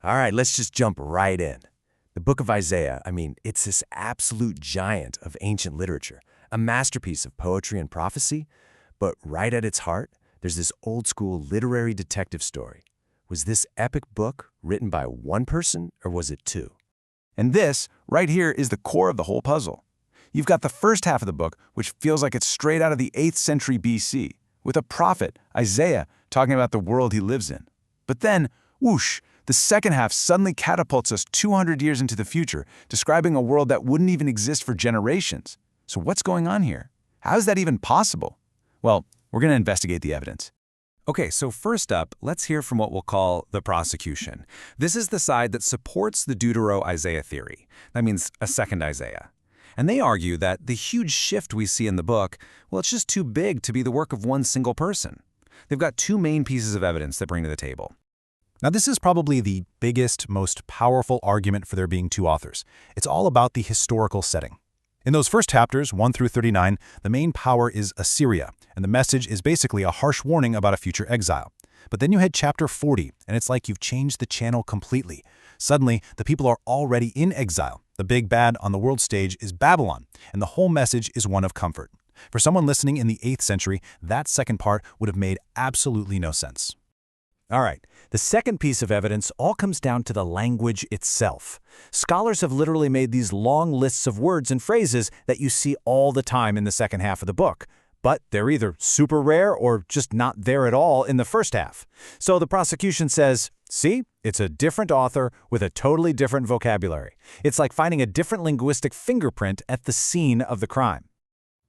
All right, let's just jump right in. The book of Isaiah, it's this absolute giant of ancient literature, a masterpiece of poetry and prophecy, but right at its heart, there's this old-school literary detective story. Was this epic book written by one person, or was it two? And this, right here, is the core of the whole puzzle. You've got the first half of the book, which feels like it's straight out of the 8th century BC, with a prophet, Isaiah, talking about the world he lives in. But then, whoosh, the second half suddenly catapults us 200 years into the future, describing a world that wouldn't even exist for generations. So what's going on here? How is that even possible? Well, we're going to investigate the evidence. Okay, so first up, let's hear from what we'll call the prosecution. This is the side that supports the Deutero-Isaiah theory. That means a second Isaiah. And they argue that the huge shift we see in the book, well, it's just too big to be the work of one single person. They've got two main pieces of evidence they bring to the table. Now, this is probably the biggest, most powerful argument for there being two authors. It's all about the historical setting. In those first chapters, 1 through 39, the main power is Assyria, and the message is basically a harsh warning about a future exile. But then you hit chapter 40, and it's like you've changed the channel completely. Suddenly, the people are already in exile. The big bad on the world stage is Babylon, and the whole message is one of comfort. For someone listening in the 8th century, that second part would have made absolutely no sense. All right, the second piece of evidence all comes down to the language itself. Scholars have literally made these long lists of words and phrases that you see all the time in the second half of the book. But they're either super rare or just not there at all in the first half. So the prosecution says, see, it's a different author with a totally different vocabulary. It's like finding a different linguistic fingerprint at the scene of the crime.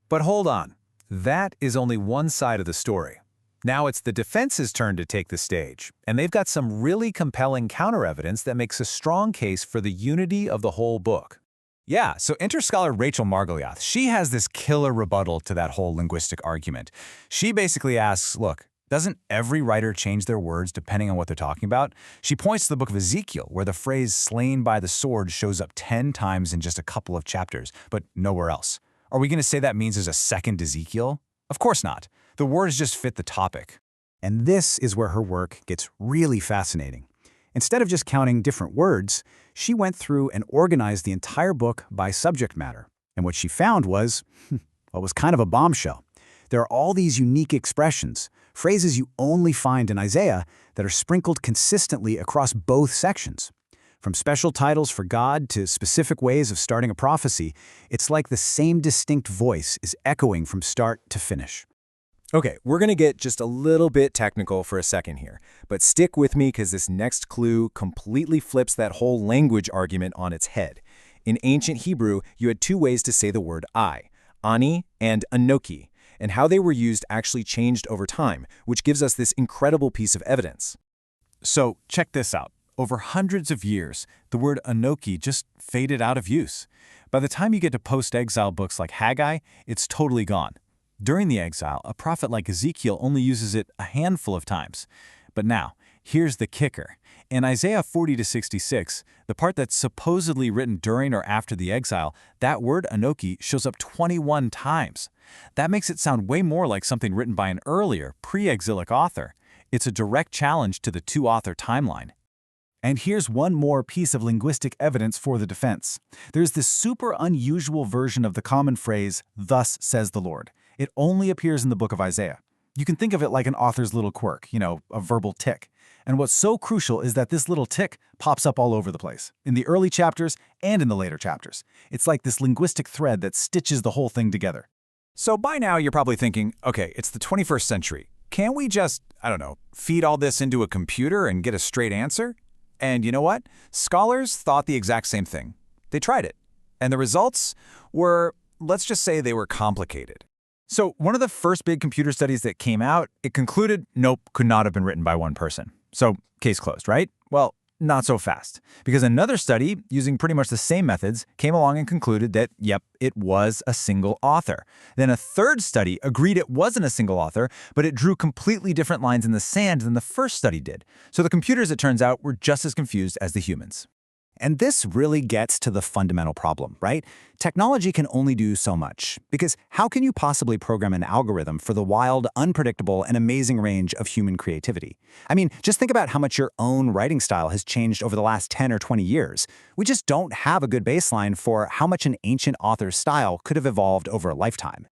But hold on, that is only one side of the story. Now it's the defense's turn to take the stage, and they've got some really compelling counter-evidence that makes a strong case for the unity of the whole book. Yeah, so enter scholar Rachel Margoliouth. She has this killer rebuttal to that whole linguistic argument. She basically asks, look, doesn't every writer change their words depending on what they're talking about? She points to the book of Ezekiel, where the phrase slain by the sword shows up 10 times in just a couple of chapters, but nowhere else. Are we going to say that means there's a second Ezekiel? Of course not. The words just fit the topic. And this is where her work gets really fascinating. Instead of just counting different words, she went through and organized the entire book by subject matter. And what she found was, well, was kind of a bombshell. There are all these unique expressions, phrases you only find in Isaiah that are sprinkled consistently across both sections. From special titles for God to specific ways of starting a prophecy, it's like the same distinct voice is echoing from start to finish. Okay, we're going to get just a little bit technical for a second here, but stick with me because this next clue completely flips that whole language argument on its head. In ancient Hebrew, you had two ways to say the word I, ani and anoki, and how they were used actually changed over time, which gives us this incredible piece of evidence. So check this out. Over hundreds of years, the word anoki just faded out of use. By the time you get to post-exile books like Haggai, it's totally gone. During the exile, a prophet like Ezekiel only uses it a handful of times. But now, here's the kicker. In Isaiah 40-66, the part that's supposedly written during or after the exile, that word anoki shows up 21 times. That makes it sound way more like something written by an earlier, pre-exilic author. It's a direct challenge to the two-author timeline. And here's one more piece of linguistic evidence for the defense. There's this super unusual version of the common phrase, "Thus says the Lord." It only appears in the book of Isaiah. You can think of it like an author's little quirk, a verbal tick. And what's so crucial is that this little tick pops up all over the place, in the early chapters and in the later chapters. It's like this linguistic thread that stitches the whole thing together. So by now you're probably thinking, okay, it's the 21st century. Can't we just, feed all this into a computer and get a straight answer? And you know what? Scholars thought the exact same thing. They tried it. And the results were, let's just say they were complicated. So one of the first big computer studies that came out, it concluded, nope, could not have been written by one person. So case closed, right? Well, not so fast. Because another study, using pretty much the same methods, came along and concluded that, yep, it was a single author. Then a third study agreed it wasn't a single author, but it drew completely different lines in the sand than the first study did. So the computers, it turns out, were just as confused as the humans. And this really gets to the fundamental problem, right? Technology can only do so much, because how can you possibly program an algorithm for the wild, unpredictable, and amazing range of human creativity? I mean, just think about how much your own writing style has changed over the last 10 or 20 years. We just don't have a good baseline for how much an ancient author's style could have evolved over a lifetime.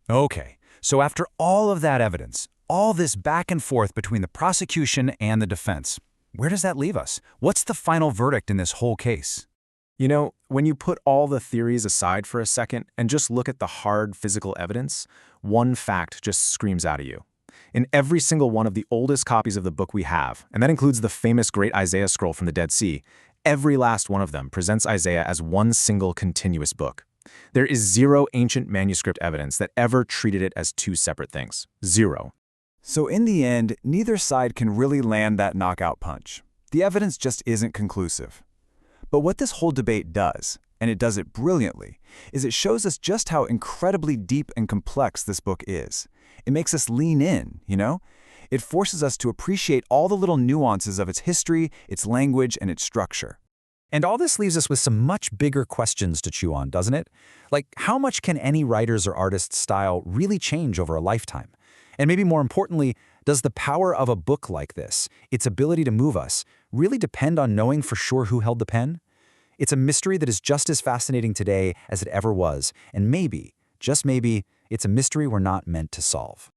Okay, so after all of that evidence, all this back and forth between the prosecution and the defense, where does that leave us? What's the final verdict in this whole case? You know, when you put all the theories aside for a second and just look at the hard physical evidence, one fact just screams out at you. In every single one of the oldest copies of the book we have, and that includes the famous Great Isaiah Scroll from the Dead Sea, every last one of them presents Isaiah as one single continuous book. There is zero ancient manuscript evidence that ever treated it as two separate things. Zero. So in the end, neither side can really land that knockout punch. The evidence just isn't conclusive. But what this whole debate does, and it does it brilliantly, is it shows us just how incredibly deep and complex this book is. It makes us lean in, you know? It forces us to appreciate all the little nuances of its history, its language, and its structure. And all this leaves us with some much bigger questions to chew on, doesn't it? Like, how much can any writer's or artist's style really change over a lifetime? And maybe more importantly, does the power of a book like this, its ability to move us, really depend on knowing for sure who held the pen? It's a mystery that is just as fascinating today as it ever was, and maybe, just maybe, it's a mystery we're not meant to solve.